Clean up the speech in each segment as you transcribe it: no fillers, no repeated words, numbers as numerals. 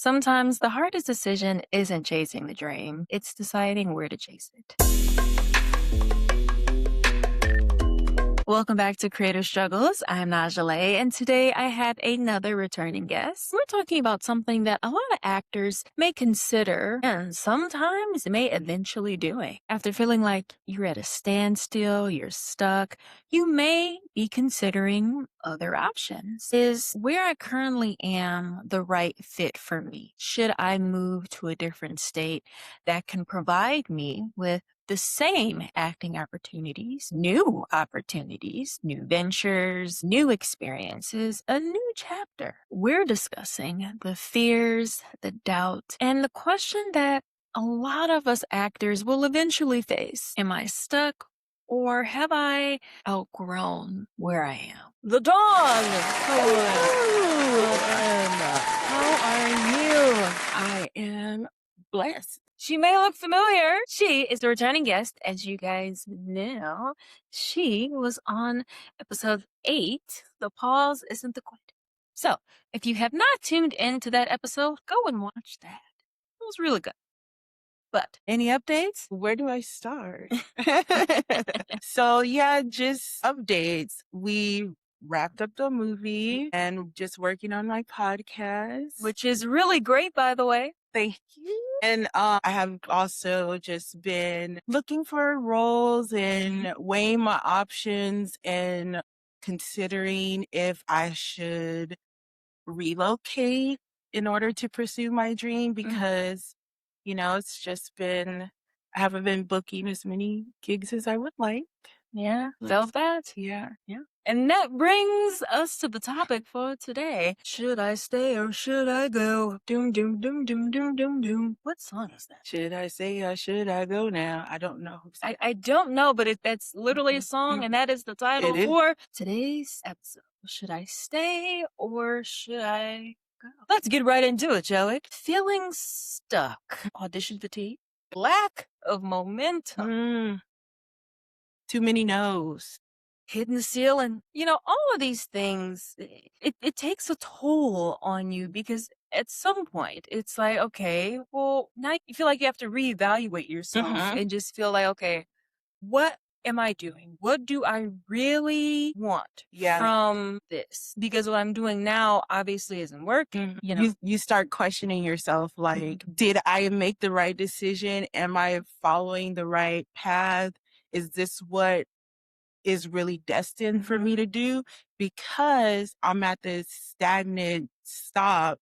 Sometimes the hardest decision isn't chasing the dream, it's deciding where to chase it. Welcome back to Creative Struggles. I'm Najale, and today I have another returning guest. We're talking about something that a lot of actors may consider and sometimes may eventually doing. After feeling like you're at a standstill, you're stuck, you may be considering other options. Is where I currently am the right fit for me? Should I move to a different state that can provide me with the same acting opportunities, new ventures, new experiences, a new chapter? We're discussing the fears, the doubt, and the question that a lot of us actors will eventually face. Am I stuck? Or have I outgrown where I am? The dog! How are you? I am blessed. She may look familiar. She is the returning guest. As you guys know, she was on episode 8. The pause isn't the quit. So, if you have not tuned into that episode, go and watch that. It was really good. But any updates? Where do I start? So just updates. We wrapped up the movie and just working on my podcast. Which is really great, by the way. Thank you. And I have also just been looking for roles and weighing my options and considering if I should relocate in order to pursue my dream because, it's just been, I haven't been booking as many gigs as I would like. Yeah, felt that. Yeah. And that brings us to the topic for today. Should I stay or should I go? Doom, doom, doom, doom, doom, doom, doom. What song is that? Should I say or should I go now? I don't know. I don't know, but that's literally a song, and that is the title for today's episode. Should I stay or should I go? Let's get right into it, shall we? Feeling stuck. Audition fatigue. Lack of momentum. Too many no's. Hitting the ceiling. All of these things, it takes a toll on you because at some point it's like, okay, well, now you feel like you have to reevaluate yourself and just feel like, okay, what am I doing? What do I really want from this? Because what I'm doing now obviously isn't working. You start questioning yourself like, did I make the right decision? Am I following the right path? Is this what is really destined for me to do? Because I'm at this stagnant stop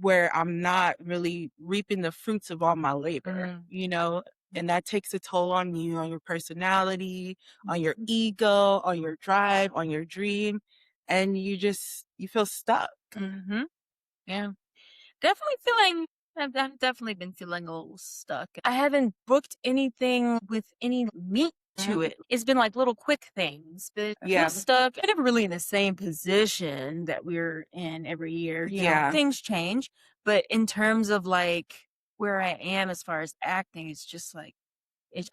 where I'm not really reaping the fruits of all my labor, and that takes a toll on you, on your personality, on your ego, on your drive, on your dream. And you feel stuck. Yeah. I've definitely been feeling a little stuck. I haven't booked anything with any meat to it. It's been like little quick things, but I feel stuck. I'm never really in the same position that we're in every year. You know, things change, but in terms of like where I am as far as acting, it's just like,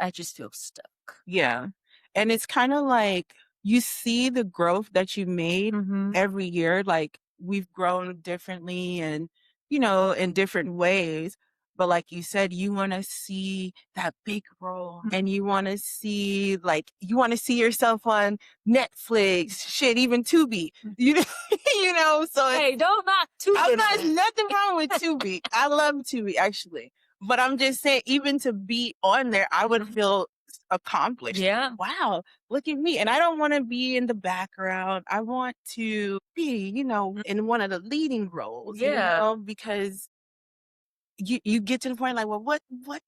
I just feel stuck. Yeah. And it's kind of like you see the growth that you made every year. Like we've grown differently and, in different ways. But like you said, you want to see that big role and you want to see yourself on Netflix, shit, even Tubi, so hey, don't knock Tubi. Nothing wrong with Tubi. I love Tubi actually. But I'm just saying, even to be on there, I would feel accomplished. Yeah. Wow, look at me. And I don't want to be in the background. I want to be, in one of the leading roles, because you get to the point like, well, what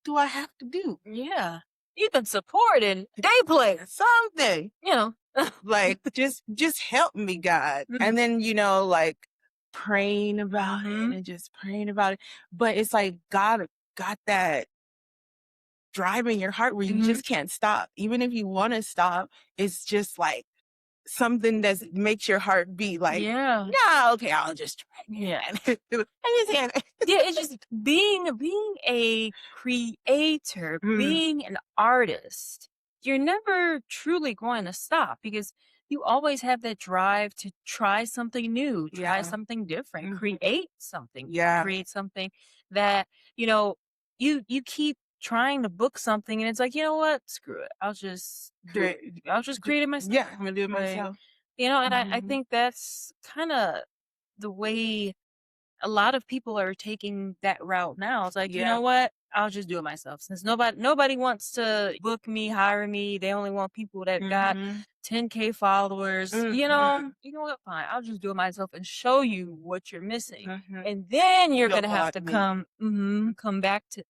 do I have to do? Yeah. Even support and day play something, like just help me, God. And then, like praying about it and just praying about it. But it's like God got that drive in your heart where you just can't stop. Even if you want to stop, it's just like something that makes your heart beat like, okay, I'll just try. It's just being a creator, being an artist. You're never truly going to stop because you always have that drive to try something new, try Yeah. something different, Mhm. create something, Yeah. create something that, you know, you keep trying to book something and it's like, you know what? Screw it. I'll just create it myself. Yeah, I'm gonna do it Right. myself. And I Mhm. think that's kind of the way a lot of people are taking that route now. It's like, you Yeah. know what? I'll just do it myself. Since nobody wants to book me, hire me. They only want people that got Mhm. 10K followers. Mhm. You know what? Fine. I'll just do it myself and show you what you're missing. Mhm. And then you're You'll gonna have want to me. come back to.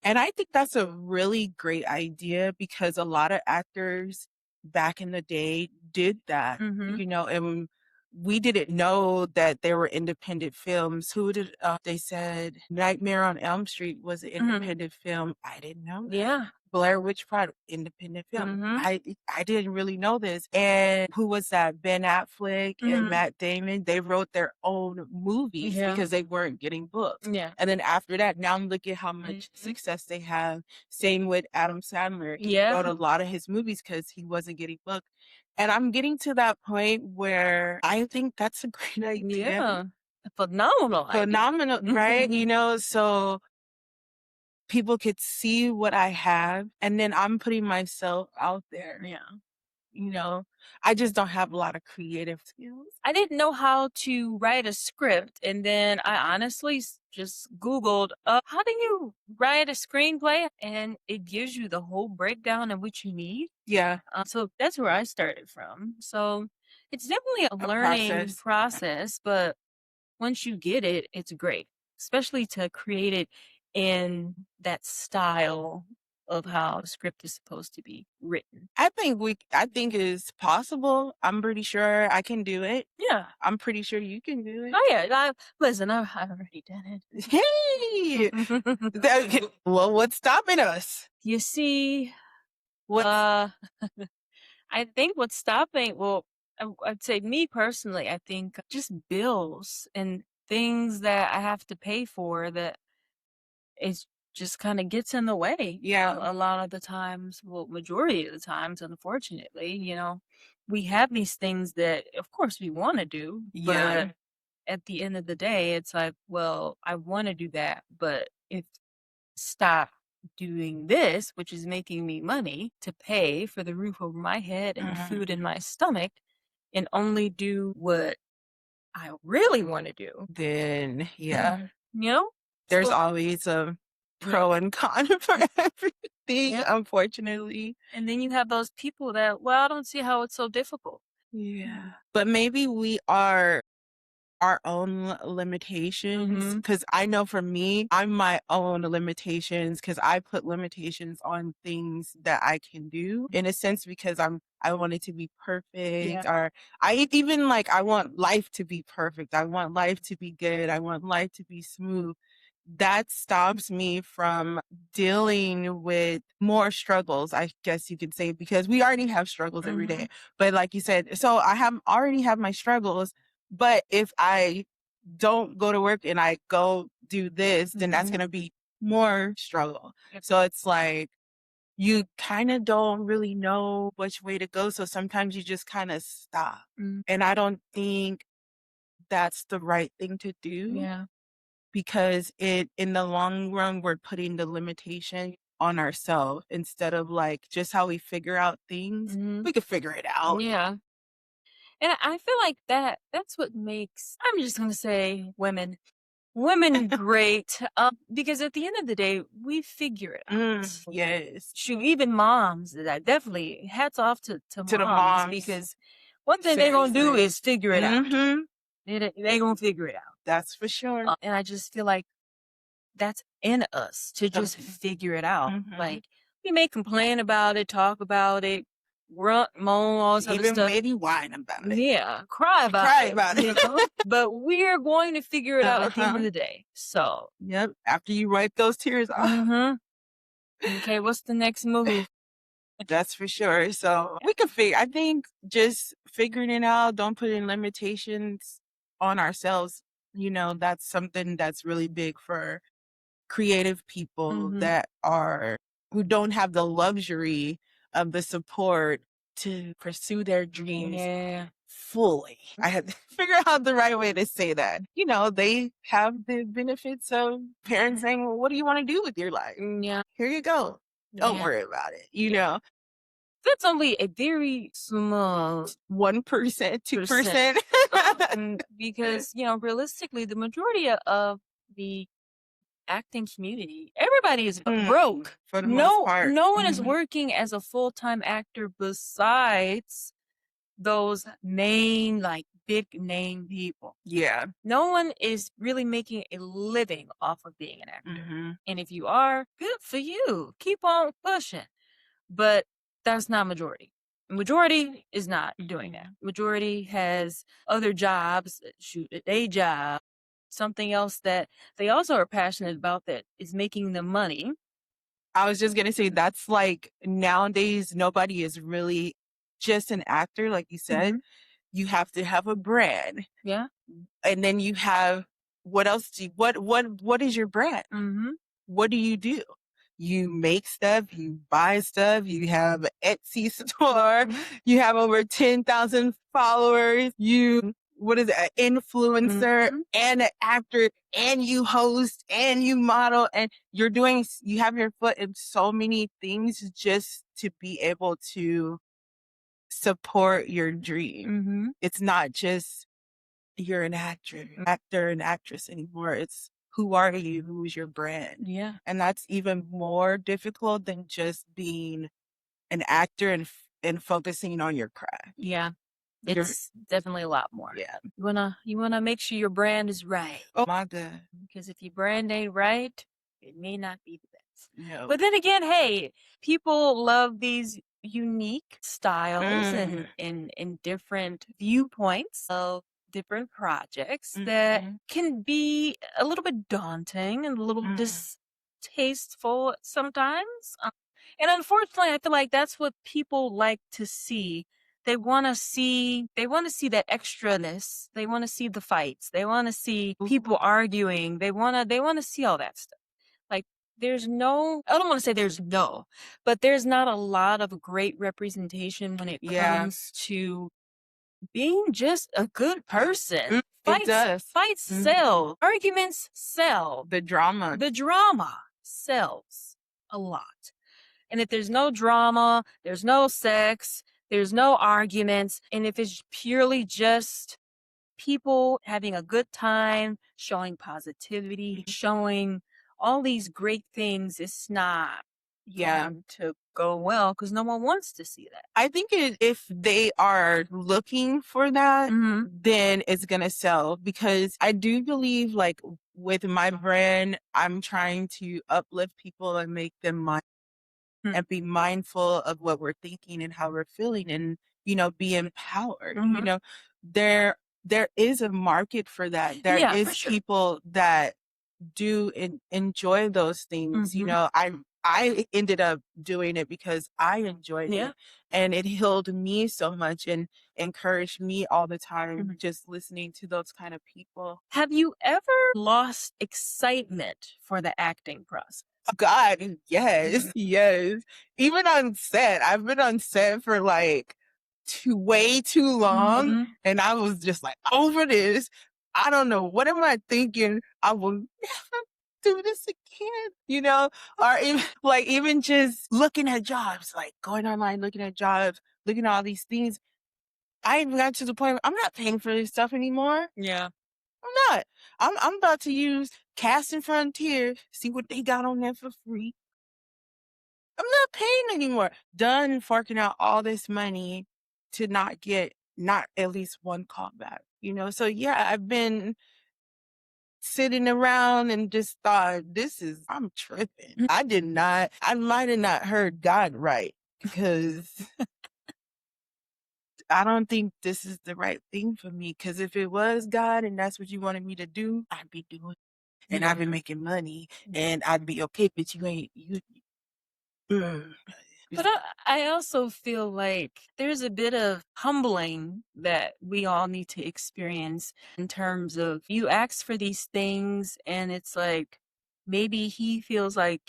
And I think that's a really great idea because a lot of actors back in the day did that, Mm-hmm. and we didn't know that there were independent films. Who did they said Nightmare on Elm Street was an Mm-hmm. independent film. I didn't know that. Yeah. Blair Witch Project, independent film. Mm-hmm. I didn't really know this. And who was that? Ben Affleck and Mm-hmm. Matt Damon. They wrote their own movies Yeah. because they weren't getting booked. Yeah. And then after that, now look at how much Mhm. success they have. Same with Adam Sandler. He wrote Yeah. a lot of his movies because he wasn't getting booked. And I'm getting to that point where I think that's a great idea. Yeah. A phenomenal idea. Phenomenal, right? So people could see what I have, and then I'm putting myself out there. Yeah. You know, I just don't have a lot of creative skills. I didn't know how to write a script, and then I honestly just Googled, how do you write a screenplay? And it gives you the whole breakdown of what you need. Yeah, So that's where I started from. So it's definitely a a learning process. process, but once you get it, it's great, especially to create it in that style of how a script is supposed to be written. I think it's possible. I'm pretty sure I can do it. Yeah. I'm pretty sure you can do it. Oh yeah. Listen, I've already done Hey, it. well, what's stopping us? You see, What's uh, I think what's stopping, well, I'd say me personally, I think just bills and things that I have to pay for that is just kind of gets in the way. Yeah, A lot of the times, well, majority of the times, unfortunately, we have these things that, of course, we want to do, yeah. but at the end of the day, it's like, well, I want to do that, but if stop doing this, which is making me money to pay for the roof over my head and the food in Mhm. my stomach, and only do what I really want to do. Then yeah, You know? there's So, always a yeah, pro and con for everything, yeah. unfortunately. And then you have those people that, well, I don't see how it's so difficult. Yeah. But maybe we are our own limitations, Mm-hmm. because I know for me, I'm my own limitations because I put limitations on things that I can do in a sense because I want it to be Yeah. perfect, or even like I want life to be perfect. I want life to be good. I want life to be smooth. That stops me from dealing with more struggles, I guess you could say, because we already have struggles every Mm-hmm. day. But like you said, so I have already have my struggles, but if I don't go to work and I go do this, then that's Mm-hmm. going to be more struggle. Yep. So it's like you kind of don't really know which way to go. So sometimes you just kind of stop. Mm, And I don't think that's the right thing to do yeah. because in the long run, we're putting the limitation on ourselves instead of like just how we figure out things. Mm-hmm. We could figure it out. Yeah. And I feel like that's what makes, I'm just going to say, women great, because at the end of the day, we figure it out. Yes. Shoot, even moms, that definitely hats off to To the moms, moms. because one thing they're gonna do Seriously. is figure it out. Mm-hmm. They gonna figure it out. That's for sure. And I just feel like that's in us to just Mhm. figure it out. Mhm. Like, we may complain about it, talk about it, grunt, moan, all this other Even stuff. maybe whine about it. Yeah, cry about Cry it, about it. but we're going to figure it out at the end of Uh-huh. the day. So, Yep. After you wipe those tears off. mhm. Okay, what's the next move? That's for sure. So we could figure, I think just figuring it out, don't put in limitations on ourselves. That's something that's really big for creative people Mhm. that who don't have the luxury of the support to pursue their dreams Yeah. fully. I had to figure out the right way to say that. You know, they have the benefits of parents saying, well, what do you want to do with your life? Yeah. Here you go. Don't Yeah. worry about it. You Yeah. know, That's only a very small 1%, percent 2%. because, realistically, the majority of the acting community, everybody is broke. For the most part. No one is Mhm. working as a full-time actor besides those main, like, big name people. Yeah. No one is really making a living off of being an actor. Mhm. And if you are, good for you. Keep on pushing. But that's not majority. Majority is not doing that. Majority has other jobs, shoot, a day job, something else that they also are passionate about that is making them money. I was just gonna say that's like nowadays nobody is really just an actor, like you said. Mhm. You have to have a brand. Yeah. And then you have what else do you, what is your brand? Mm-hmm. What do? You make stuff, you buy stuff, you have an Etsy store, you have over 10,000 followers, what is it, an influencer and an actor, and you host and you model, and you have your foot in so many things just to be able to support your dream. Mm-hmm. It's not just you're an actor and actress anymore. It's who are you? Who's your brand? Yeah. And that's even more difficult than just being an actor and focusing on your craft. Yeah. You're- It's definitely a lot more. yeah. You wanna make sure your brand is right. Oh my God. Because if your brand ain't right, it may not be the best. No. But then again, hey, people love these unique styles and different viewpoints of different projects that can be a little bit daunting and a little distasteful sometimes. And unfortunately, I feel like that's what people like to see. They want to see that extraness. They want to see the fights. They want to see people arguing. They want to see all that stuff. Like I don't want to say there's no, but there's not a lot of great representation when it comes to being just a good person. It does. Fights sell. Arguments sell. The drama. The drama sells a lot. And if there's no drama, there's no sex, there's no arguments, and if it's purely just people having a good time, showing positivity, showing all these great things, it's not going to go well because no one wants to see that. I think if they are looking for that, Mhm. then it's going to sell, because I do believe, like, with my brand, I'm trying to uplift people and make them and be mindful of what we're thinking and how we're feeling, and, be empowered. There is a market for that. There Yeah, is for sure. people that do enjoy those things. I ended up doing it because I enjoyed Yeah. it, and it healed me so much and encouraged me all the time, just listening to those kind of people. Have you ever lost excitement for the acting process? God, yes, yes. Even on set, I've been on set for like way too long, and I was just like, over this. I don't know, what am I thinking? I will never do this again, or even just looking at jobs, like going online, looking at jobs, looking at all these things. I even got to the point where I'm not paying for this stuff anymore. Yeah. I'm not. I'm about to use Casting Frontier, see what they got on there for free. I'm not paying anymore. Done forking out all this money to not get not at least one callback. So yeah, I've been sitting around and just thought, I'm tripping. I might have not heard God right, because I don't think this is the right thing for me. Because if it was God and that's what you wanted me to do, I'd be doing it. And I'd be making money and I'd be okay, but you ain't, But I also feel like there's a bit of humbling that we all need to experience in terms of you ask for these things and it's like maybe he feels like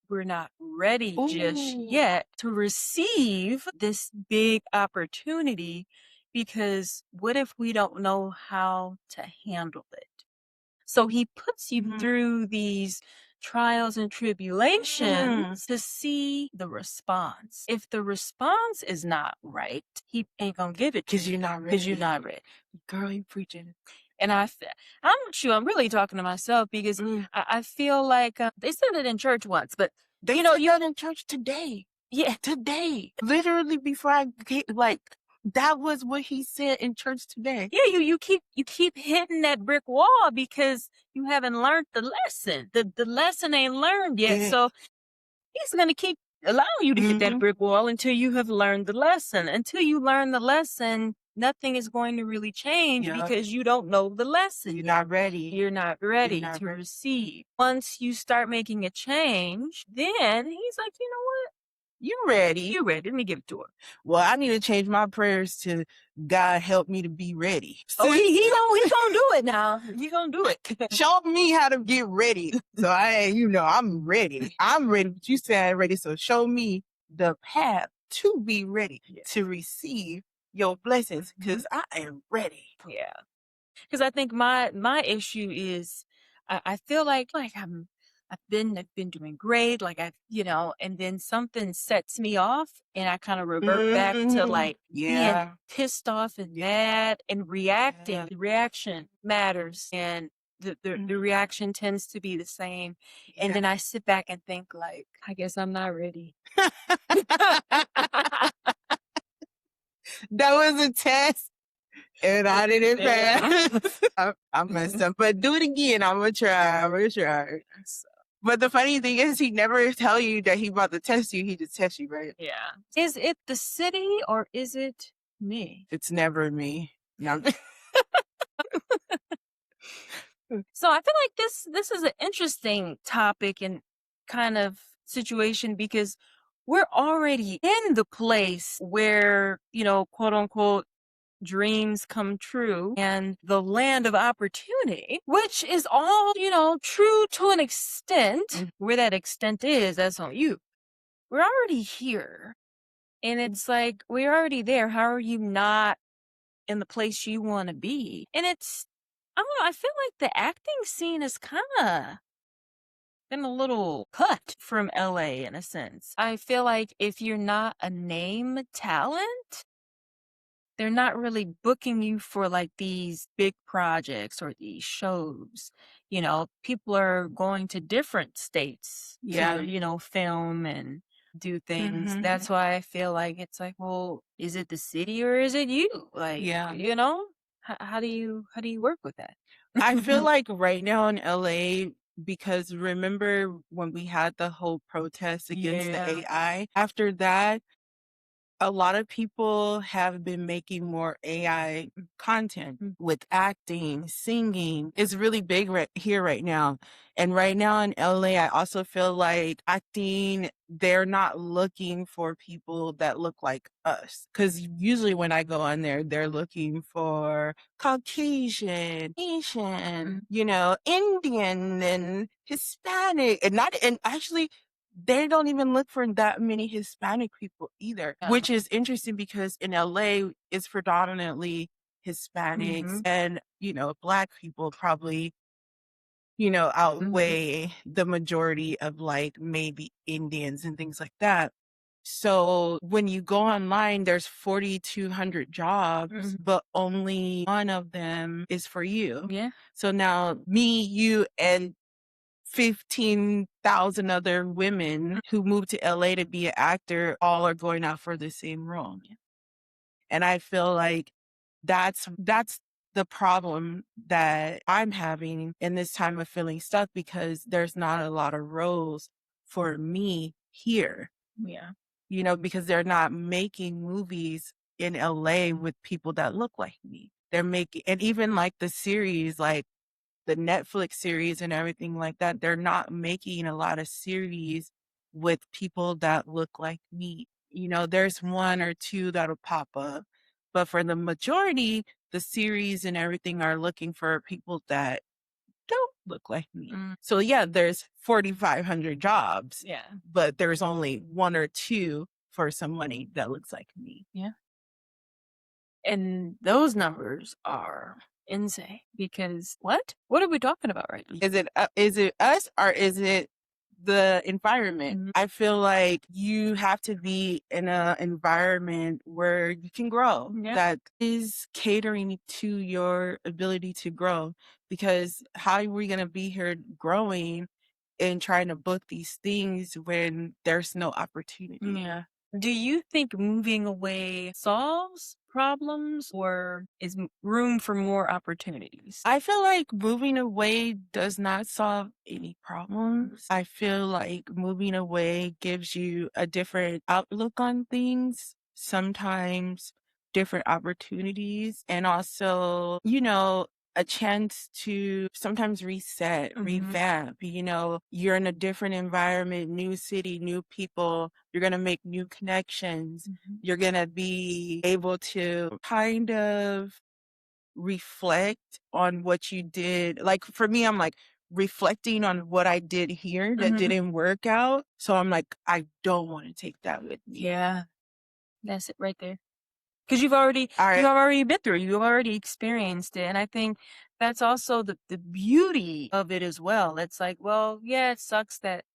we're not ready just Ooh. yet to receive this big opportunity because what if we don't know how to handle it? So he puts you through these trials and tribulations to see the response. If the response is not right, he ain't gonna give it to Because you're not because you're ready. not ready. Girl, you preaching. And I'm really talking to myself because I feel like they said it in church once, but They said that in church today. yeah, Today. Literally before I get, like, that was what he said in church today. yeah, you keep hitting that brick wall because you haven't learned the lesson. The lesson ain't learned yet. Yeah. So he's gonna keep allowing you to hit that Mhm. brick wall until you have learned the lesson. Until you learn the lesson, nothing is going to really change Yeah. because you don't know the lesson. You're not ready. You're not ready not to ready. receive. Once you start making a change, then he's like, you know what? You ready. You're ready. Let me give it to her. Well, I need to change my prayers to God help me to be ready. Oh, he gonna do it now. He gonna do it. Show me how to get ready. So I'm ready. I'm ready. But you said I'm ready. So show me the path to be ready to receive your blessings because I am ready. Yeah. Because I think my issue is I feel like I've been doing great, like and then something sets me off and I kind of revert back to like being pissed off and mad and reacting. Yeah. The reaction matters and the reaction tends to be the same. And then I sit back and think like, I guess I'm not ready. That was a test. And I didn't pass. I messed up. But do it again. I'm gonna try. But the funny thing is he never tell you that he about to test you. He just tests you, right? Yeah. Is it the city or is it me? It's never me. No. So I feel like this is an interesting topic and kind of situation because we're already in the place where, quote unquote, dreams come true and the land of opportunity, which is all, true to an extent. Where that extent is, that's on you. We're already here. And it's like, we're already there. How are you not in the place you want to be? And I don't know, I feel like the acting scene is kind of been a little cut from LA in a sense. I feel like if you're not a name talent, they're not really booking you for like these big projects or these shows. People are going to different states to, film and do things. That's why I feel like it's like, well, is it the city or is it you? Like, how do you work with that? I feel like right now in LA, because remember when we had the whole protest against the AI, after that, a lot of people have been making more AI content with acting, singing. It's really big here right now. And right now in LA, I also feel like acting, they're not looking for people that look like us. Because usually when I go on there, they're looking for Caucasian, Asian, Indian and Hispanic. And actually, they don't even look for that many Hispanic people either, which is interesting because in LA, it's predominantly Hispanics and, Black people probably, outweigh the majority of like maybe Indians and things like that. So when you go online, there's 4,200 jobs, but only one of them is for you. Yeah. So now me, you, and 15,000 other women who moved to LA to be an actor all are going out for the same role. And I feel like that's the problem that I'm having in this time of feeling stuck because there's not a lot of roles for me here. Yeah. Because they're not making movies in LA with people that look like me. They're making, and even like the series, like the Netflix series and everything like that, they're not making a lot of series with people that look like me. There's one or two that'll pop up. But for the majority, the series and everything are looking for people that don't look like me. So yeah, there's 4,500 jobs. Yeah. But there's only one or two for somebody that looks like me. Yeah. And those numbers are insane because what? What are we talking about right now? Is it us or is it the environment? Mhm. I feel like you have to be in an environment where you can grow, Yeah. that is catering to your ability to grow. Because how are we going to be here growing and trying to book these things when there's no opportunity? Yeah. Do you think moving away solves problems or is room for more opportunities? I feel like moving away does not solve any problems. I feel like moving away gives you a different outlook on things, sometimes different opportunities, and also, a chance to sometimes reset, revamp. You're in a different environment, new city, new people. You're going to make new connections. You're going to be able to kind of reflect on what you did. Like for me, I'm like reflecting on what I did here that didn't work out. So I'm like, I don't want to take that with me. Yeah. That's it right there. Because you've already been through it. You've already experienced it. And I think that's also the beauty of it as well. It's like, well, yeah, it sucks that,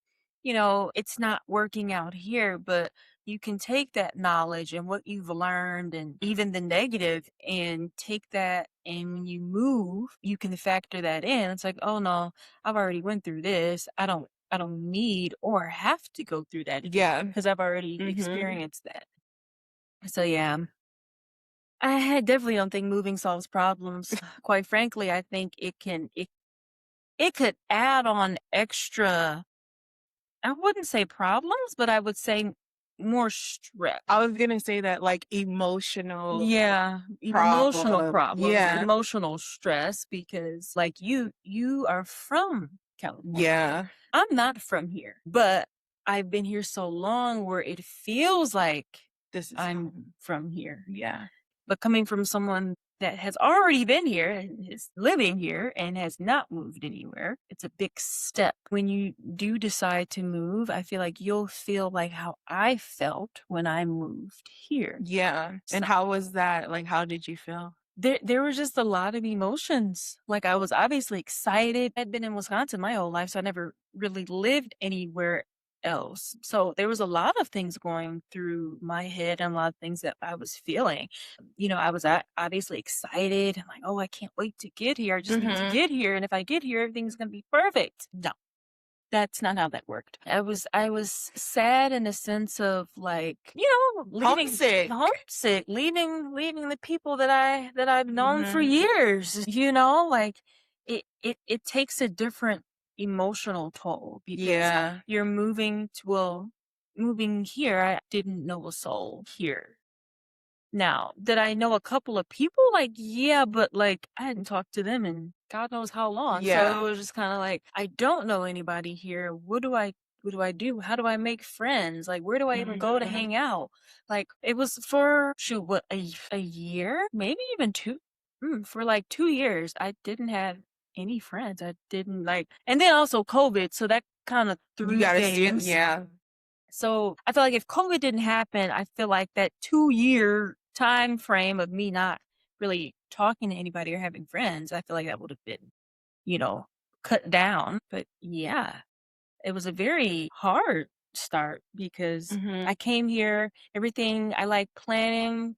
it's not working out here, but you can take that knowledge and what you've learned and even the negative and take that, and when you move, you can factor that in. It's like, oh no, I've already went through this. I don't need or have to go through that. Yeah. Because I've already experienced that. So yeah. I definitely don't think moving solves problems. Quite frankly, I think it could add on extra, I wouldn't say problems, but I would say more stress. I was gonna say that like emotional. Yeah, emotional problem. problems, Yeah. emotional stress, because like you are from California. Yeah. I'm not from here, but I've been here so long where it feels like This is I'm from here. yeah. But coming from someone that has already been here and is living here and has not moved anywhere, it's a big step. When you do decide to move, I feel like you'll feel like how I felt when I moved here. Yeah. And how was that? Like, how did you feel? There was just a lot of emotions. Like I was obviously excited. I'd been in Wisconsin my whole life, so I never really lived anywhere else. So there was a lot of things going through my head and a lot of things that I was feeling. I was obviously excited. I'm like, oh, I can't wait to get here. I just need to get here. And if I get here, everything's going to be perfect. No, that's not how that worked. I was sad in a sense of like, leaving homesick, leaving the people that I've known for years, like it takes a different emotional toll because you're moving here. I didn't know a soul here. Now, did I know a couple of people? Like, yeah, but like I hadn't talked to them in God knows how long. Yeah. So it was just kind of like, I don't know anybody here. What do I do? How do I make friends? Like, where do I even go to hang out? Like, it was for a year, maybe even two. For like 2 years, I didn't have any friends. I didn't and then also COVID, so that kind of threw things. Yeah. So I feel like if COVID didn't happen, I feel like that 2-year time frame of me not really talking to anybody or having friends, I feel like that would have been, cut down. But yeah, it was a very hard start because I came here, everything, I like planning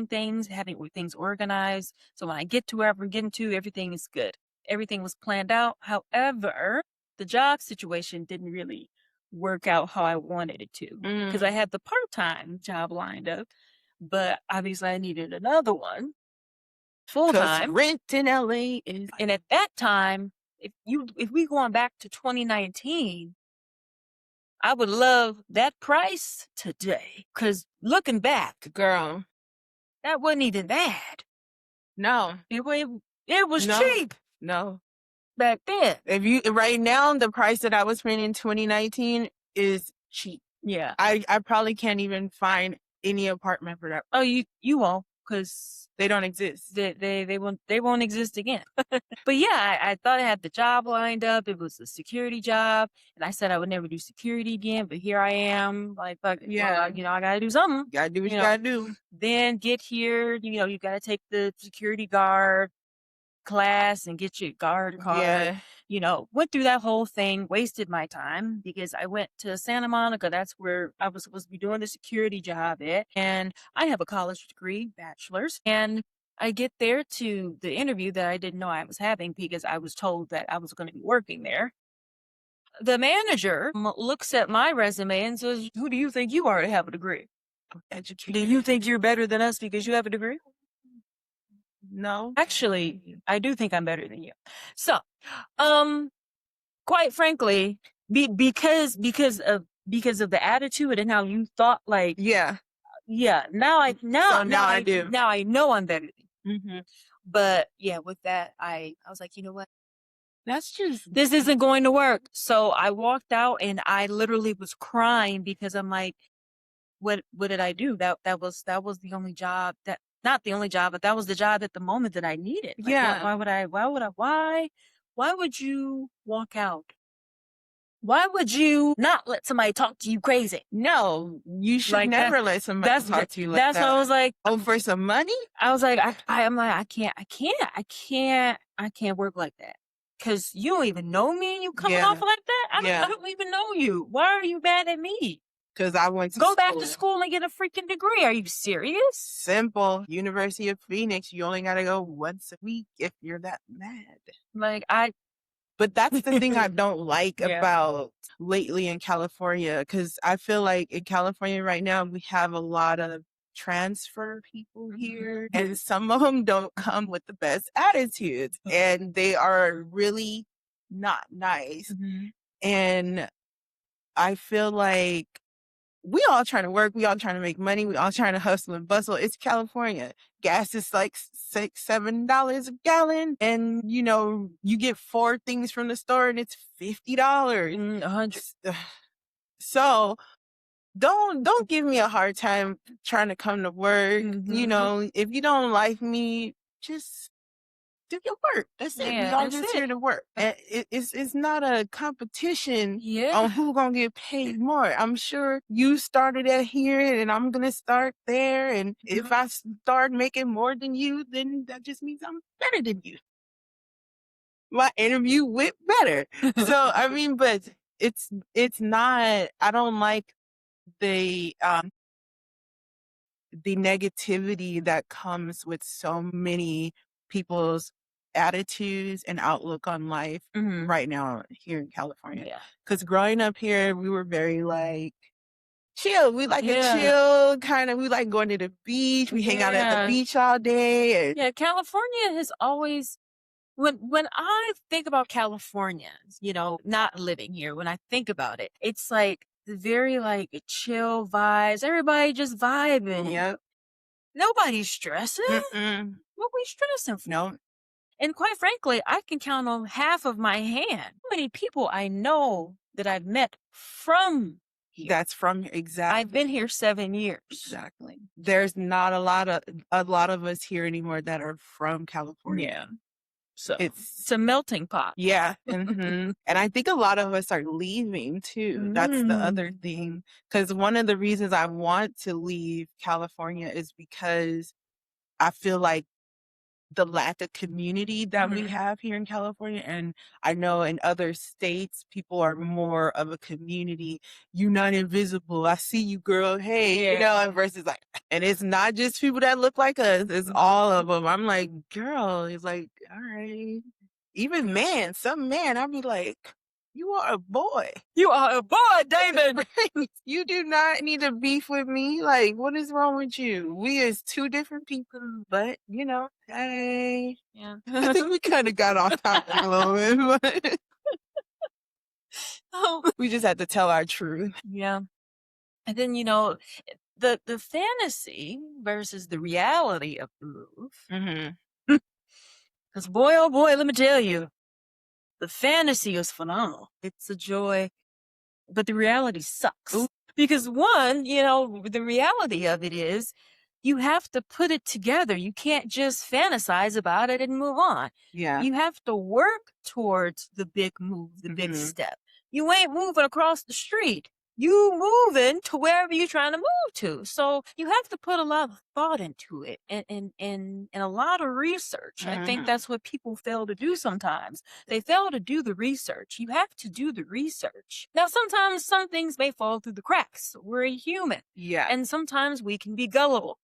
things, having things organized. So when I get to wherever I'm getting to, everything is good. Everything was planned out. However, the job situation didn't really work out how I wanted it to because I had the part-time job lined up, but obviously I needed another one full-time. Rent in LA is, and at that time, if we going back to 2019, I would love that price today because looking back, girl, that wasn't even bad. No. It was cheap. No. Back then. Right now, the price that I was paying in 2019 is cheap. Yeah. I probably can't even find any apartment for that. Oh, you won't. because They don't exist. they won't exist again. But yeah, I thought I had the job lined up. It was a security job, and I said I would never do security again. But here I am, like, fuck, Yeah. well, I gotta do something. Gotta do what you gotta do. Then get here, you gotta take the security guard class and get your guard card. Yeah. Went through that whole thing, wasted my time because I went to Santa Monica. That's where I was supposed to be doing the security job at. And I have a college degree, bachelor's. And I get there to the interview that I didn't know I was having because I was told that I was going to be working there. The manager looks at my resume and says, "Who do you think you are to have a degree? Do you think you're better than us because you have a degree?" No. Actually, I do think I'm better than you. So, quite frankly, because of the attitude and how you thought, like, Yeah. now I do. Now I know I'm better than you. Mm-hmm. But yeah, with that, I was like, you know what? This isn't going to work. So I walked out and I literally was crying because I'm like, what did I do? That was the only job that, not the only job, but that was the job at the moment that I needed. Like, yeah. why would you walk out? Why would you not let somebody talk to you crazy? No, you should Like never let somebody talk to you like that. That's what I was like. Oh, for some money? I was like, I'm like, I can't work like that. Cause you don't even know me and you coming off like that? I don't even know you. Why are you mad at me? Because I went to Go back to school and get a freaking degree. Are you serious? Simple. University of Phoenix, you only gotta go once a week if you're that mad. Like, But that's the thing I don't like about lately in California, because I feel like in California right now, we have a lot of transfer people here, and some of them don't come with the best attitudes, and they are really not nice. And I feel like we all trying to work, we all trying to make money, we all trying to hustle and bustle. It's California. Gas is like $7 a gallon, and you get 4 things from the store and it's $50. 100. So don't give me a hard time trying to come to work. If you don't like me, just do your work. That's it. We all just here to work. And it's not a competition on who gonna get paid more. I'm sure you started at here and I'm gonna start there. And if I start making more than you, then that just means I'm better than you. My interview went better. So I mean, but it's not, I don't like the negativity that comes with so many people's attitudes and outlook on life right now here in California. Because growing up here, we were very like chill. We like a chill kind of, we like going to the beach. We hang out at the beach all day. And California has always, when I think about Californians, not living here, when I think about it, it's like very like chill vibes. Everybody just vibing. Yep. Nobody's stressing. What we stressing for? No. And quite frankly, I can count on half of my hand how many people I know that I've met from here. That's from, exactly. I've been here 7 years. Exactly. There's not a lot of us here anymore that are from California. So it's a melting pot. Yeah. And I think a lot of us are leaving too. That's the other thing. Because one of the reasons I want to leave California is because I feel like the lack of community that we have here in California. And I know in other states, people are more of a community. You're not invisible. I see you, girl. Hey, versus like, and it's not just people that look like us. It's all of them. I'm like, girl, it's like, all right. Even some man, I'll be like, you are a boy. You are a boy, David. You do not need to beef with me. Like, what is wrong with you? We is 2 different people, but hey. Yeah. I think we kind of got off topic a little bit, but we just had to tell our truth. Yeah. And then, the fantasy versus the reality of the move. Because boy, oh boy, let me tell you, the fantasy is phenomenal. It's a joy, but the reality sucks. Because one, the reality of it is you have to put it together. You can't just fantasize about it and move on. Yeah. You have to work towards the big move, the big step. You ain't moving across the street. You moving to wherever you're trying to move to. So you have to put a lot of thought into it and a lot of research. I think that's what people fail to do sometimes. They fail to do the research. You have to do the research. Now, sometimes some things may fall through the cracks. We're human. Yeah. And sometimes we can be gullible.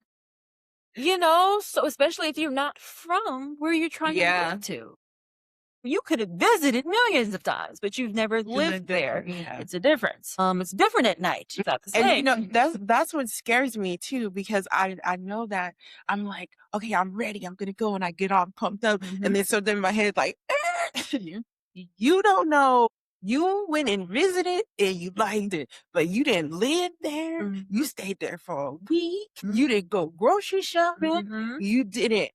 So especially if you're not from where you're trying to move to. You could have visited millions of times, but you've never lived there. Yeah. It's a difference. It's different at night. It's not the same. And that's what scares me too, because I know that I'm like, okay, I'm ready. I'm gonna go, and I get all pumped up, and then in my head like, you don't know. You went and visited and you liked it, but you didn't live there. You stayed there for a week. You didn't go grocery shopping. You didn't.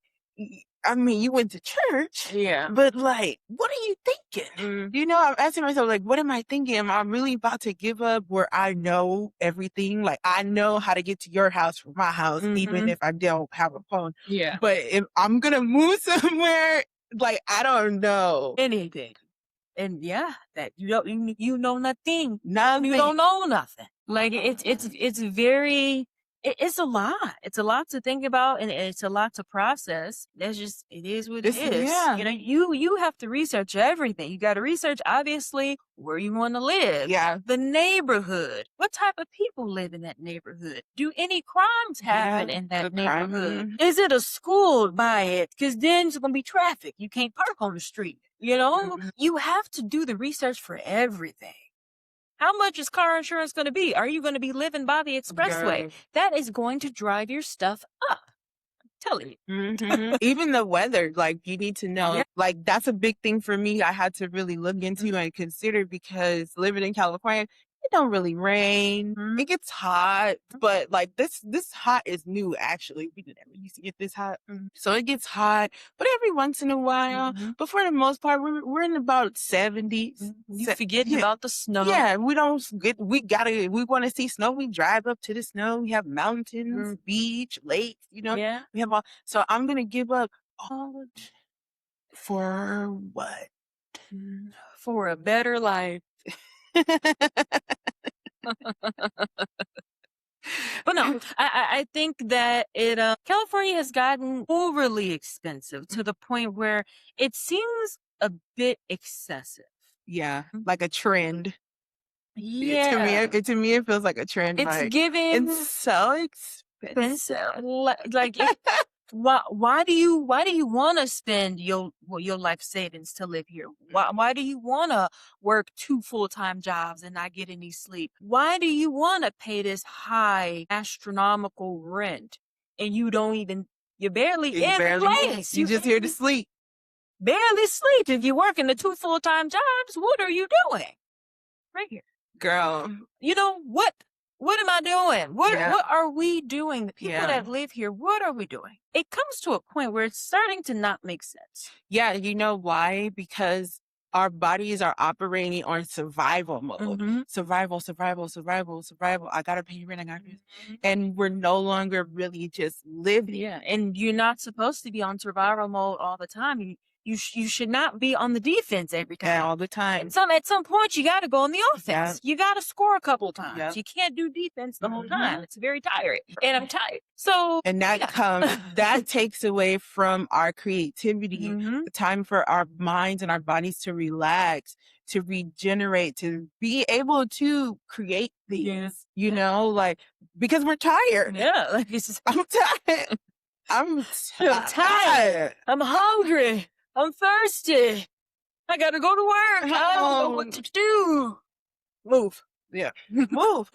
I mean, you went to church. Yeah. But like, what are you thinking? I'm asking myself, like, what am I thinking? Am I really about to give up where I know everything? Like, I know how to get to your house from my house, even if I don't have a phone. Yeah. But if I'm gonna move somewhere, like, I don't know anything. And that you know nothing. Nothing. You don't know nothing. Like it's very. It's a lot. It's a lot to think about, and it's a lot to process. It is what it is. Yeah. You have to research everything. You got to research, obviously, where you want to live. Yeah. The neighborhood. What type of people live in that neighborhood? Do any crimes happen in that neighborhood? Is it a school by it? Because then it's going to be traffic. You can't park on the street. You have to do the research for everything. How much is car insurance going to be? Are you going to be living by the expressway? That is going to drive your stuff up. I'm telling you. Even the weather, like, you need to know. Yeah. Like, that's a big thing for me. I had to really look into and consider, because living in California, it don't really rain. It gets hot, but like this hot is new. Actually, we never used to get this hot, so it gets hot. But every once in a while, but for the most part, we're in about 70s. You forgetting about the snow? Yeah, we don't get. We want to see snow. We drive up to the snow. We have mountains, beach, lakes. We have all. So I'm gonna give up all for what? For a better life. But no, I think that California has gotten overly expensive to the point where it seems a bit excessive. Yeah, like a trend. Yeah. To me, it feels like a trend. It's like, giving. It's so expensive. Like why do you want to spend your life savings to live here? Why do you want to work 2 full-time jobs and not get any sleep? Why do you want to pay this high astronomical rent and you're barely in the place? You're just here to sleep. Barely sleep. If you're working the 2 full-time jobs, what are you doing? Right here. Girl. What am I doing? What are we doing? The people that live here, what are we doing? It comes to a point where it's starting to not make sense. Yeah, you know why? Because our bodies are operating on survival mode. Survival. I gotta pay rent. And we're no longer really just living. Yeah, and you're not supposed to be on survival mode all the time. You should not be on the defense every time. Yeah, all the time. At some point, you got to go on the offense. Yeah. You got to score a couple of times. Yeah. You can't do defense the whole time. It's very tiring, and I'm tired. So, and that takes away from our creativity, the time for our minds and our bodies to relax, to regenerate, to be able to create things. Like, because we're tired. Yeah, I'm tired. I'm tired. I'm hungry. I'm thirsty. I gotta go to work. I don't know what to do. Move. Yeah. Move.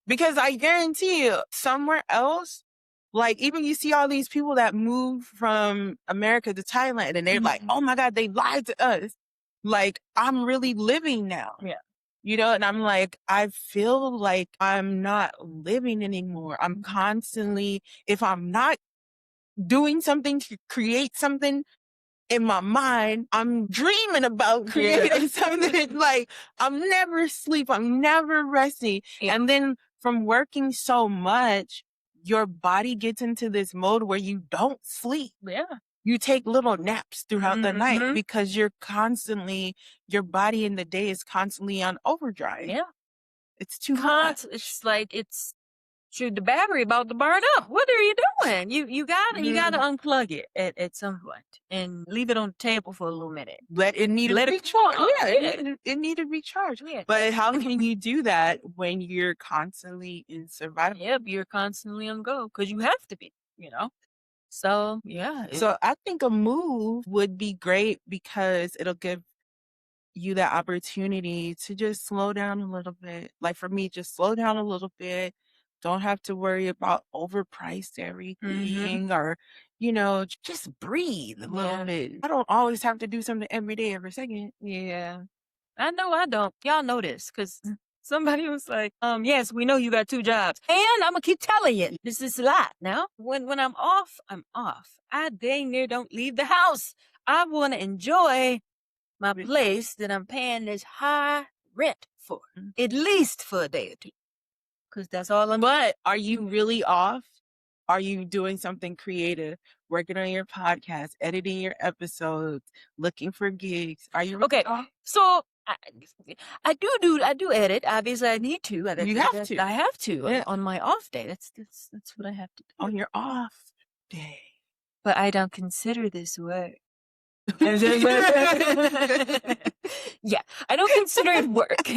Because I guarantee you, somewhere else, like, even you see all these people that move from America to Thailand, and they're like, oh my God, they lied to us. Like, I'm really living now. Yeah. And I'm like, I feel like I'm not living anymore. I'm constantly, if I'm not doing something to create something in my mind, I'm dreaming about creating something. Like, I'm never asleep. I'm never resting. Yeah. And then from working so much, your body gets into this mode where you don't sleep. Yeah. You take little naps throughout the night Mhm. because your body in the day is constantly on overdrive. Yeah. It's too much. It's like shoot, the battery about to burn up. What are you doing? You gotta unplug it at some point and leave it on the table for a little minute. Let it recharge. Yeah, it needed recharge. Yeah. But how can you do that when you're constantly in survival? Yep, you're constantly on go because you have to be, So yeah. So I think a move would be great because it'll give you that opportunity to just slow down a little bit. Like for me, just slow down a little bit. Don't have to worry about overpriced everything or, just breathe a little bit. I don't always have to do something every day, every second. Yeah. I know I don't. Y'all know this because somebody was like, yes, we know you got 2 jobs. And I'm gonna keep telling you, this is a lot now. When I'm off, I'm off. I dang near don't leave the house. I wanna enjoy my place that I'm paying this high rent for. At least for a day or 2. Because that's all I'm. But are you really off? Are you doing something creative, working on your podcast, editing your episodes, looking for gigs? Are you really Okay, off? so I do edit. Obviously, I need to. You have to. I have to Yeah. on my off day. That's what I have to do. On your off day. But I don't consider this work. Yeah, I don't consider it work.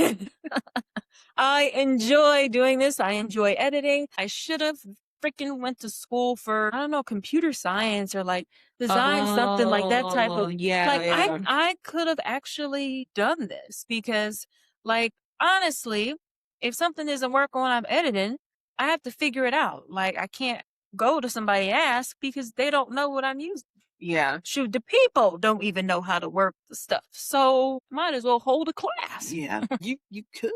I enjoy doing this. I enjoy editing. I should have freaking went to school for, I don't know, computer science or like design something like that type of. I could have actually done this because like, honestly, if something doesn't work when I'm editing, I have to figure it out. Like I can't go to somebody and ask because they don't know what I'm using. Yeah. Shoot, the people don't even know how to work the stuff. So might as well hold a class. Yeah. you could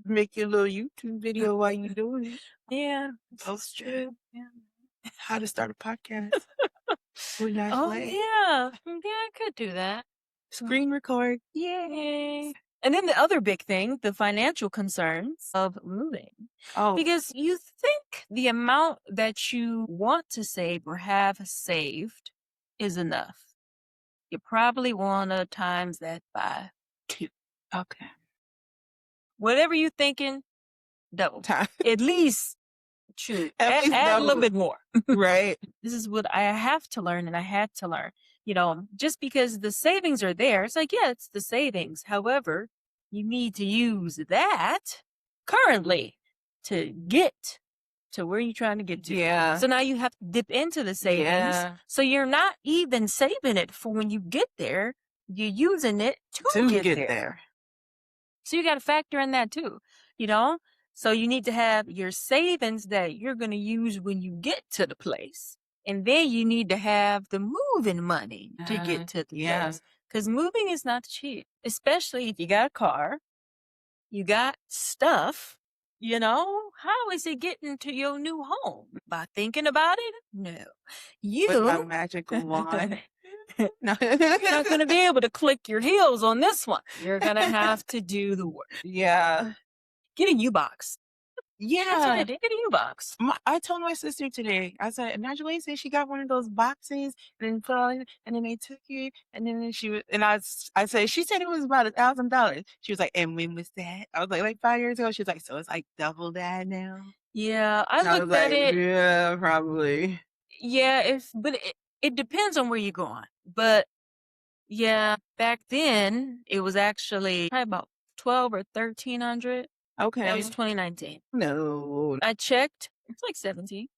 make your little YouTube video while you're doing it. Yeah. Post it. Yeah. How to start a podcast. Yeah. Yeah, I could do that. Screen record. Yay. And then the other big thing, the financial concerns of moving. Oh. Because you think the amount that you want to save or have saved is enough. You probably want to times that by 2. Okay. Whatever you're thinking, double. At least add a little bit more. Right. This is what I have to learn and I had to learn. Just because the savings are there, it's like, yeah, it's the savings. However, you need to use that currently to get to where you're trying to get to. Yeah. So now you have to dip into the savings. Yeah. So you're not even saving it for when you get there. You're using it to get there. So you got to factor in that too, So you need to have your savings that you're going to use when you get to the place. And then you need to have the moving money to get to the place. Because moving is not cheap, especially if you got a car, you got stuff. How is it getting to your new home? By thinking about it? No. With my magical wand. No. You're not going to be able to click your heels on this one. You're going to have to do the work. Yeah. Get a U-box. Yeah. That's what I did. Get a U-box. I told my sister today, I said, Nigel said she got one of those boxes and then they took it and then I said, she said it was about $1,000. She was like, and when was that? I was like 5 years ago. She was like, so it's like double that now? Yeah. I looked at it. Yeah, probably. Yeah. But it depends on where you're going. But yeah, back then it was actually probably about 12 or 1,300. Okay. That was 2019. No. I checked. It's like 17.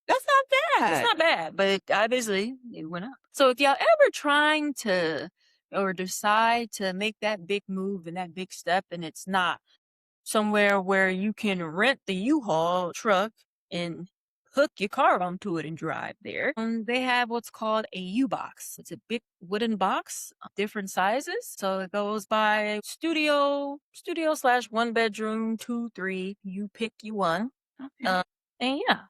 That's not bad. It's not bad, but obviously it went up. So if y'all ever trying to or decide to make that big move and that big step and it's not somewhere where you can rent the U-Haul truck and hook your car onto it and drive there. They have what's called a U-Box. It's a big wooden box, different sizes. So it goes by studio / 1 bedroom, 2, 3. You pick you one. Okay. And yeah,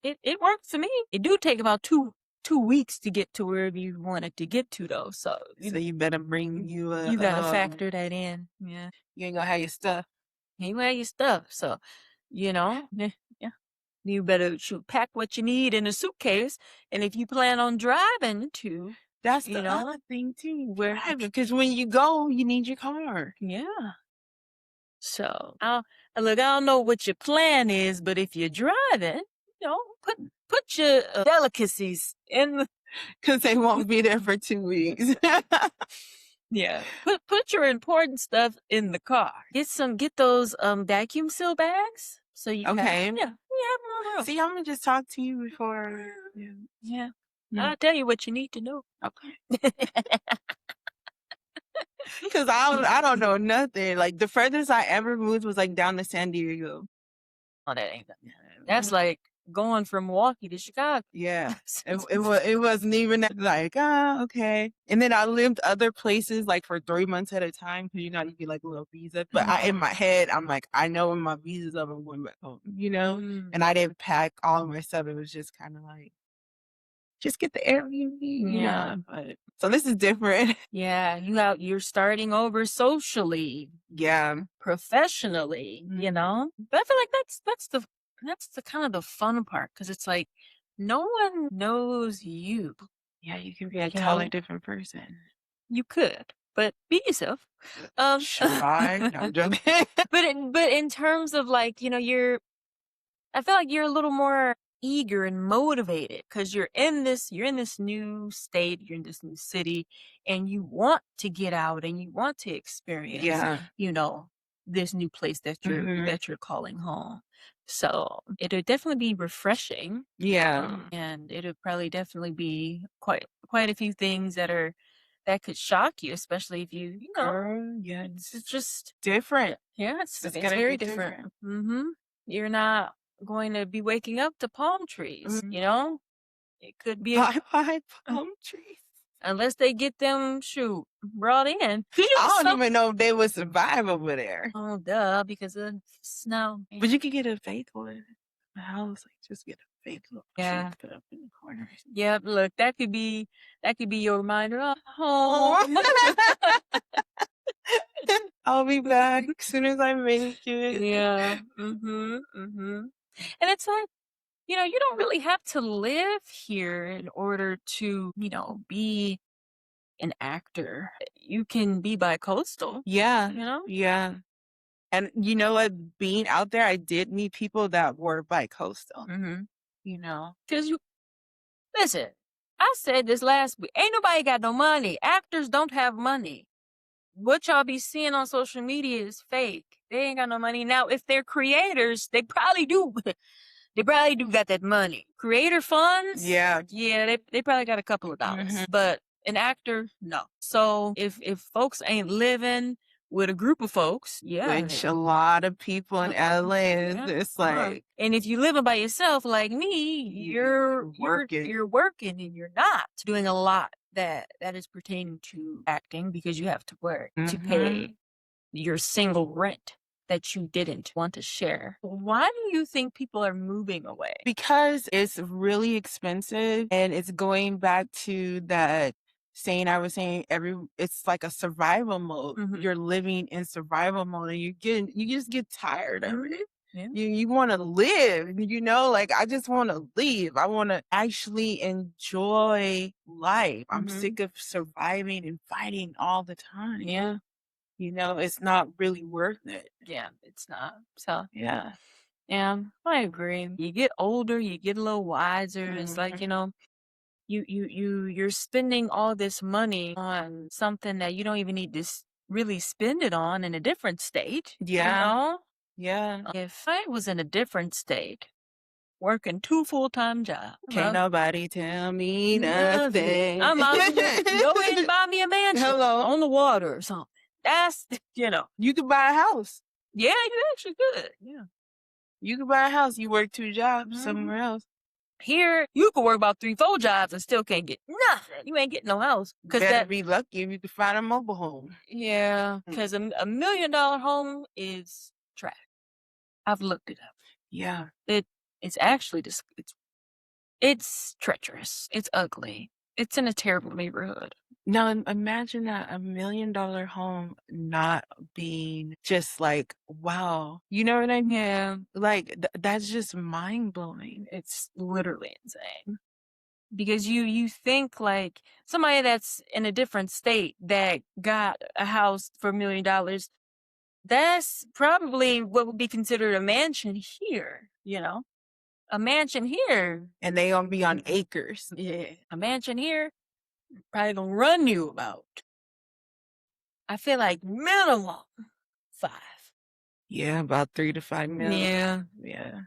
it worked for me. It do take about two weeks to get to wherever you want it to get to though. So you better bring you gotta factor that in. Yeah. You ain't gonna have your stuff. You ain't gonna have your stuff. So, yeah. You better pack what you need in a suitcase. And if you plan on driving to, That's the other thing too. Because when you go, you need your car. Yeah. So look, I don't know what your plan is, but if you're driving, put your delicacies in the Because they won't be there for 2 weeks. Yeah. Put your important stuff in the car. Get those vacuum seal bags. So you Okay. have more room. See, I'm gonna just talk to you before. Yeah. I'll tell you what you need to know. Okay. Because I don't know nothing. Like the furthest I ever moved was like down to San Diego. Oh, that ain't that's like going from Milwaukee to Chicago. Yeah. It wasn't even like, okay. And then I lived other places like for 3 months at a time because you get like a little visa. But in my head, I'm like, I know when my visa's up, I'm going back home, And I didn't pack all of my stuff. It was just kind of like, just get the Airbnb, But, so this is different. Yeah, you're starting over socially. Yeah. Professionally, But I feel like that's the kind of the fun part because it's like no one knows you. Yeah, you can be a totally different person. You could, but be yourself. Should I? No, I'm joking. But in terms of like, I feel like you're a little more eager and motivated because you're in this new state, you're in this new city, and you want to get out and you want to experience, this new place that you're calling home. So it'll definitely be refreshing. Yeah. And it'll probably definitely be quite a few things that could shock you, especially if yeah, it's just different. Yeah, it's very different. Mm-hmm. You're not going to be waking up to palm trees, It could be bye palm trees. Unless they get them brought in. I don't even know if they would survive over there. Oh, duh, because of snow. But you could get a fake one. The house, like just get a fake little Yeah. tree put up in the corner. Yeah, look, that could be your reminder. Oh, I'll be back as soon as I make it. Yeah. And it's like, you don't really have to live here in order to, be an actor. You can be bi-coastal. Yeah. Yeah. And you know what? Being out there, I did meet people that were bi-coastal. Because listen, I said this last week, ain't nobody got no money. Actors don't have money. What y'all be seeing on social media is fake. They ain't got no money. Now, if they're creators, they probably do. They probably do got that money. Creator funds? Yeah. Yeah, they probably got a couple of dollars. But an actor, no. So if folks ain't living with a group of folks, which a lot of people in LA is it's like. And if you living by yourself like me, you're working and you're not doing a lot that is pertaining to acting because you have to work to pay your single rent that you didn't want to share. Why do you think people are moving away? Because it's really expensive and it's going back to that saying I was saying it's like a survival mode. You're living in survival mode and you just get tired of it. Yeah. You want to live, like I just want to live. I want to actually enjoy life. I'm sick of surviving and fighting all the time. Yeah. It's not really worth it. Yeah, it's not. So yeah, I agree. You get older, you get a little wiser. It's like you're spending all this money on something that you don't even need to really spend it on in a different state. Yeah. If I was in a different state, working 2 full-time jobs, can't nobody tell me nothing. I'm out go ahead and buy me a mansion on the water or something. That's you could buy a house. Yeah, you actually could. Yeah, you could buy a house. You work 2 jobs somewhere else. Here, you could work about 3, 4 jobs and still can't get nothing. You ain't getting no house. Better be lucky if you can find a mobile home. Yeah, because a $1 million home is trash. I've looked it up. Yeah, it's actually it's treacherous. It's ugly. It's in a terrible neighborhood. Now imagine that $1 million home not being just like, wow. You know what I mean? Yeah. Like that's just mind blowing. It's literally insane. Because you think like somebody that's in a different state that got a house for $1 million, that's probably what would be considered a mansion here, you know? A mansion here. And they gonna be on acres. Yeah. A mansion here probably gonna run you about, I feel like minimum 5. Yeah, about 3 to 5 mil. Yeah. Yeah.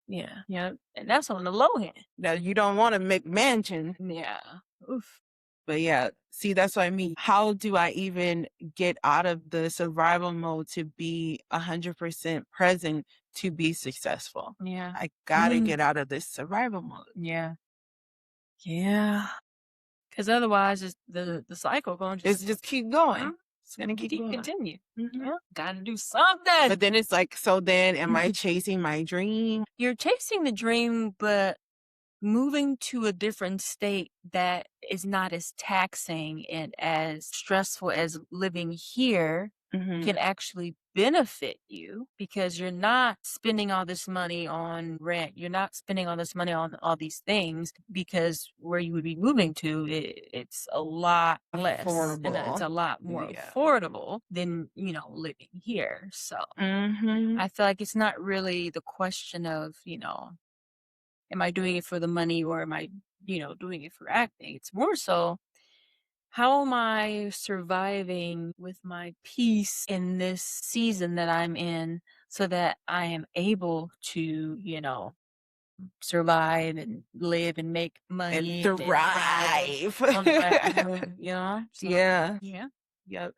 Yeah. Yeah. And that's on the low end. Now you don't want to make mansion. Yeah. Oof. But yeah, see, that's what I mean. How do I even get out of the survival mode to be 100% present to be successful? Yeah. I gotta get out of this survival mode. Yeah. Yeah. Because otherwise, the cycle going to It's just keep going. Mhm. It's gonna keep going. continue. Mhm. Yeah. Gotta do something. But then it's like, so then am I chasing my dream? You're chasing the dream, but moving to a different state that is not as taxing and as stressful as living here Mhm. can actually benefit you because you're not spending all this money on rent. You're not spending all this money on all these things because where you would be moving to, it's a lot less. And it's a Affordable. lot more Yeah. affordable than, living here. So Mhm. I feel like it's not really the question of, am I doing it for the money or am I, doing it for acting? It's more so, how am I surviving with my peace in this season that I'm in so that I am able to, survive and live and make money And thrive. on the right, So, Yeah. yeah, Yep.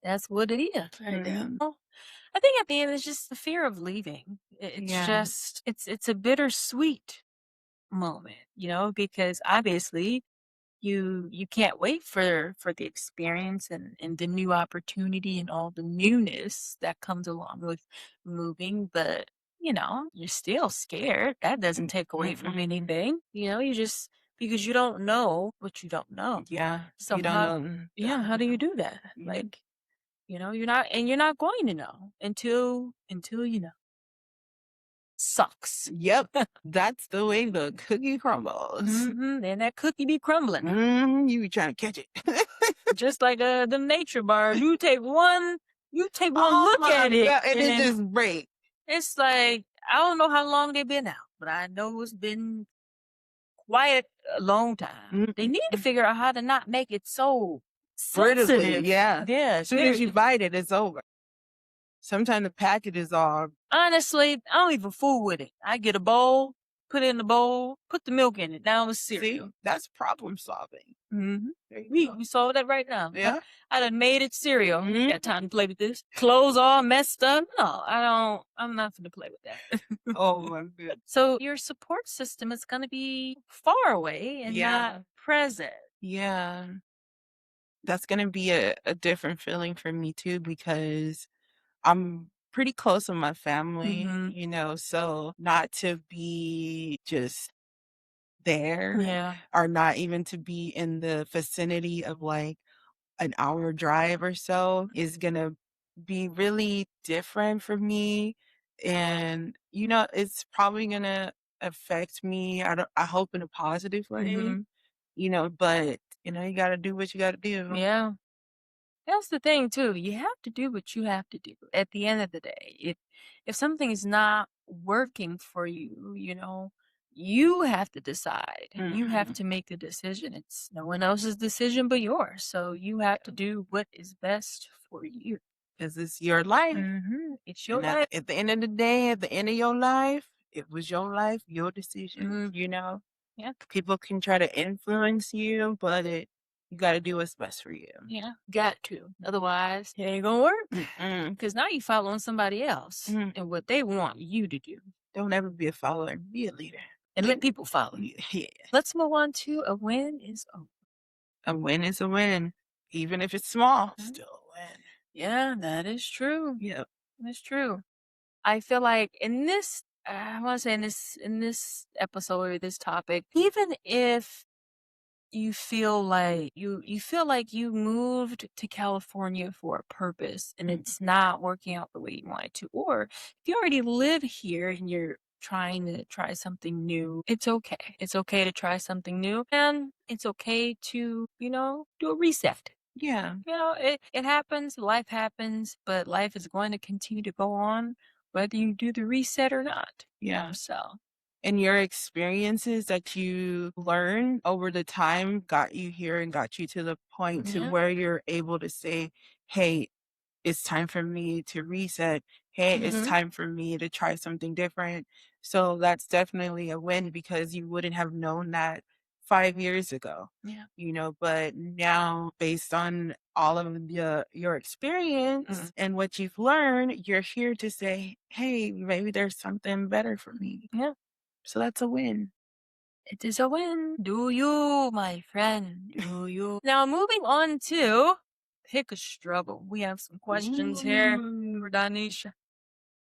that's what it is right there. Mhm. Well, I think at the end it's just the fear of leaving. It's Yeah. just it's a bittersweet moment, because obviously you can't wait for the experience and the new opportunity and all the newness that comes along with moving, but you're still scared. That doesn't take away from Mm-mm. anything. You just because you don't know what you don't know. Yeah. So You don't how know. yeah, how do you do that? Yeah. Like, you're not going to know until sucks. Yep. That's the way the cookie crumbles. And that cookie be crumbling. You be trying to catch it. Just like the nature bars. You take one Oh look my at it God, and it and just break. it's like I don't know how long they've been out, but I know it's been quiet a long time. They need to figure out how to not make it so Vertically, sensitive. yeah. Yeah. As soon as you bite it, it's over. Sometimes the packet is all Honestly, I don't even fool with it. I get a bowl, put it in the bowl, put the milk in it, down with cereal. see, that's problem solving. Mm-hmm. There you We go. we solve that right now. Yeah. I done made it cereal. Got time to play with this. Clothes all messed up. No, I don't. I'm not gonna play with that. Oh my goodness. So your support system is gonna be far away and not present. Yeah. That's gonna be a different feeling for me too because I'm pretty close with my family, so not to be just there Yeah. or not even to be in the vicinity of like an hour drive or so is gonna be really different for me. And it's probably gonna affect me. I hope in a positive way, but you gotta do what you gotta do. Yeah. That's the thing too. You have to do what you have to do. At the end of the day, if something is not working for you, you have to decide. You have to make the decision. It's no one else's decision but yours. So you have to do what is best for you. Because it's your life. It's your And life. at the end of the day, at the end of your life, it was your life, your decision. Yeah. People can try to influence you, but you got to do what's best for you. Yeah. Got to. Otherwise, it ain't gonna work. Because now you're following somebody else and what they want you to do. Don't ever be a follower. Be a leader. And let people follow you. Yeah. Let's move on to a win is over. A win is a win. Even if it's small, still a win. Yeah, that is true. Yep. That's true. I feel like in this, I want to say in this episode or this topic, even if you feel like you moved to California for a purpose and it's not working out the way you want it to, or if you already live here and you're trying to try something new, it's okay. It's okay to try something new and it's okay to, do a reset. Yeah. It happens, life happens, but life is going to continue to go on whether you do the reset or not. Yeah. So, And your experiences that you learn over the time got you here and got you to the point to yeah. where you're able to say, hey, it's time for me to reset. Hey, it's Mhm. time for me to try something different. So that's definitely a win because you wouldn't have known that 5 years ago. Yeah. But now based on all of your experience and what you've learned, you're here to say, hey, maybe there's something better for me. Yeah. So that's a win. It is a win. Do you, my friend? Do you? Now, moving on to pick a struggle. We have some questions here for Danisha.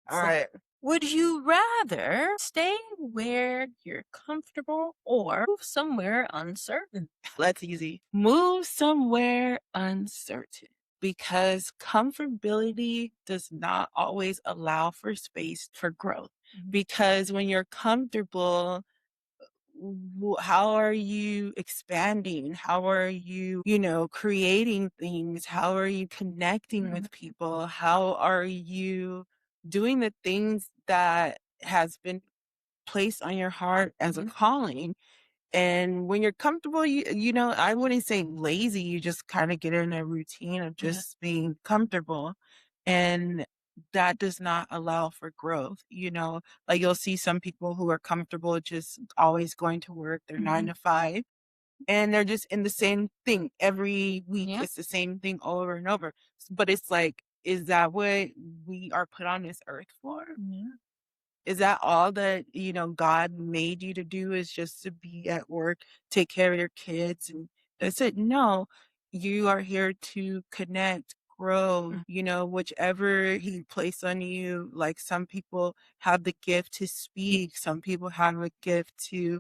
All So, right. would you rather stay where you're comfortable or move somewhere uncertain? That's easy. Move somewhere uncertain because comfortability does not always allow for space for growth. Because when you're comfortable, how are you expanding? How are you, creating things? How are you connecting with people? How are you doing the things that has been placed on your heart as a calling? And when you're comfortable, I wouldn't say lazy. You just kind of get in a routine of just being comfortable. And that does not allow for growth. Like you'll see some people who are comfortable just always going to work, they're 9 to 5, and they're just in the same thing every week. Yeah. It's the same thing over and over. But it's like, is that what we are put on this earth for? Yeah. Is that all that, God made you to do is just to be at work, take care of your kids and that's it? No, you are here to connect, grow, whichever he placed on you. Like some people have the gift to speak, some people have a gift to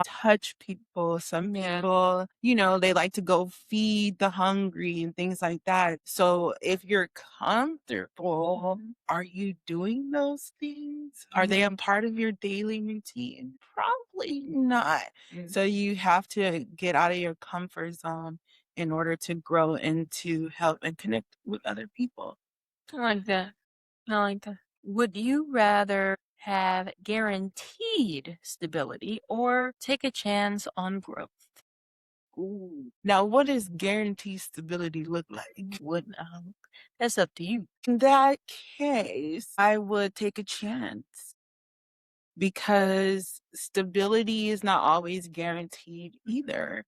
touch people. Some Yeah. people, they like to go feed the hungry and things like that. So if you're comfortable, are you doing those things? Are they a part of your daily routine? Probably not. So you have to get out of your comfort zone in order to grow and to help and connect with other people. I like that. I like that. Would you rather have guaranteed stability or take a chance on growth? Ooh. Now, what does guaranteed stability look like? That's up to you. In that case, I would take a chance because stability is not always guaranteed either,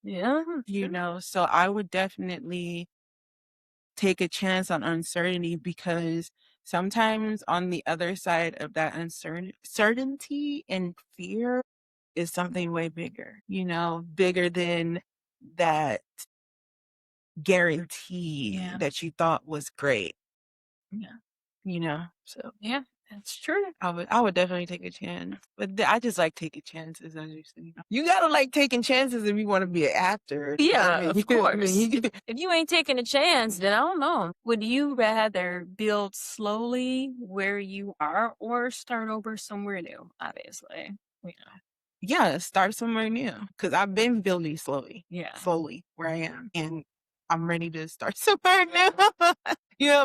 Yeah. Sure. so I would definitely take a chance on uncertainty because sometimes on the other side of that uncertainty and fear is something way bigger, bigger than that guarantee Yeah. that you thought was great, Yeah. so Yeah. That's true. I would definitely take a chance, but I just like taking chances. Obviously, you gotta like taking chances if you want to be an actor. Yeah, I of course. If you ain't taking a chance, then I don't know. Would you rather build slowly where you are or start over somewhere new? Obviously. Yeah. yeah, start somewhere new because I've been building Yeah. slowly where I am, and I'm ready to start somewhere new.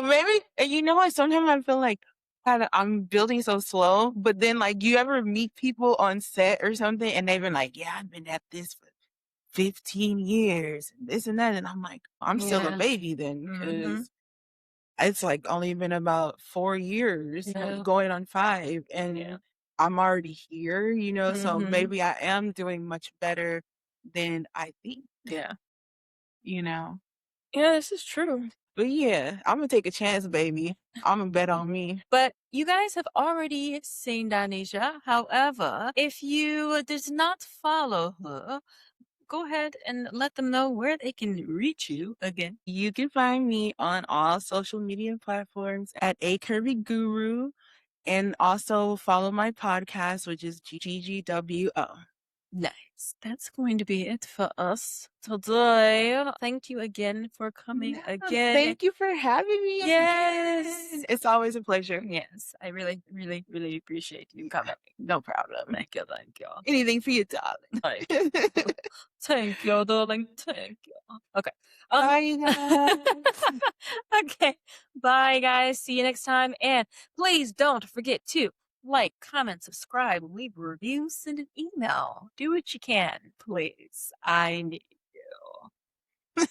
Maybe, and you know what? Sometimes I feel like I'm building so slow, but then like you ever meet people on set or something, and they've been like, "Yeah, I've been at this for 15 years, and this and that," and I'm like, I'm still a Yeah. baby then Mhm. because it's like only been about 4 years, Yeah. going on 5, and Yeah. I'm already here, so Mhm. maybe I am doing much better than I think, Yeah. you know. Yeah, this is true. But yeah, I'm gonna take a chance, baby. I'm gonna bet on me. But you guys have already seen Danisha. However, if you does not follow her, go ahead and let them know where they can reach you again. You can find me on all social media platforms at A Curvy Guru, and also follow my podcast, which is GGWO. Nice. That's going to be it for us today. Thank you again for coming Yeah, again. thank you for having me Yes. again. It's always a pleasure. Yes, I really, really, really appreciate you coming. No problem. Thank you, thank you. Anything for you, darling. Thank you. Thank you, darling. Thank you. Okay. Bye, guys. Okay. Bye, guys. See you next time. And please don't forget to like, comment, subscribe, leave a review, send an email. Do what you can, please. I need you.